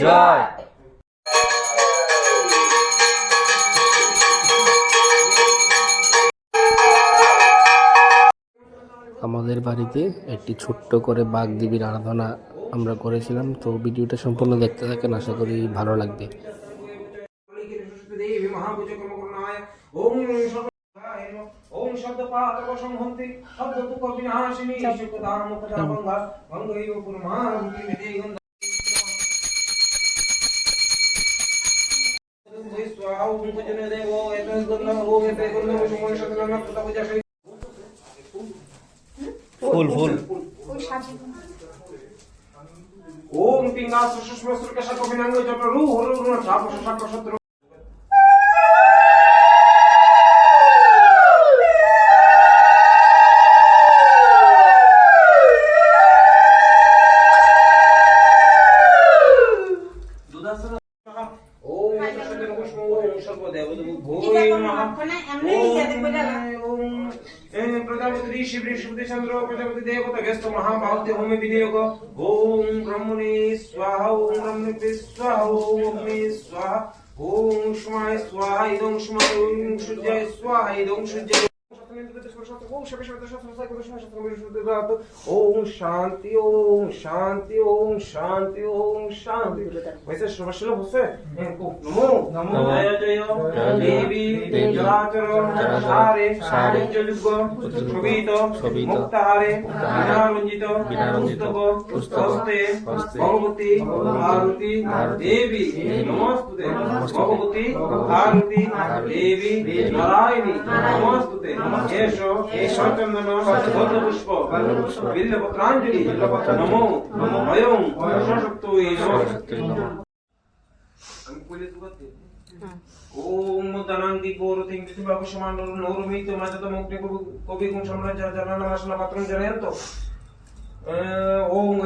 জয়। আমাদের বাড়িতে একটি ছোট্ট করে বাগদেবীর আরাধনা আমরা করেছিলাম, তো ভিডিওটা সম্পূর্ণ দেখতে থাকেন, আশা করি ভালো লাগবে। ওম শব্দ পাতক সংহন্তি শব্দ তুক বিনাশিনী সুখদাম মুখদাম গঙ্গা গঙ্গৈব পুরমান্তি মেদেগন্ধ স্বাহা ওম ভজনে দেব এতস গন্ধ ওম এতে গন্ধ সময় শতনাম প্রতা পূজা ফুল ফুল ওই সাজি ওম পিঙ্গাস সুষ্মস্ত্র কেশা কবিনাঙ্গ জপ রু হরু রু ছাপ শাক শত্রু प्रजापति ऋषि बृहस्पति चंद्र प्रजापति देवता व्यस्त महाभारत होम विनियोग ओम ब्रह्मणे स्वाहा ओम ब्रह्मणे स्वाहा ओम अग्नि स्वाहा ओम उष्माय स्वाहा इदं उष्माय ओम सूर्याय स्वाहा इदं सूर्याय ओम शांति ओम शांति ओम शांति ओम शांति। वैसे शुभ होसे नमो नमो जय जय देवी चराचर सारे सारे जलुग शोभित मुक्ताहारे बिनारंजित पुस्तक भगवती भारती देवी नमस्ते भगवती भारती देवी नारायणी नमस्ते एषो चंदन पुष्प बिल्लपत्रांजलि नमो नमो अयं शक्तये नमः। ओम दनांति गोरतिं दितिबाबु समानो नौरमितो माजत मुक्ति कवि गुण सम्राज्य जनाना वासना पात्रं जनयन्तो ओम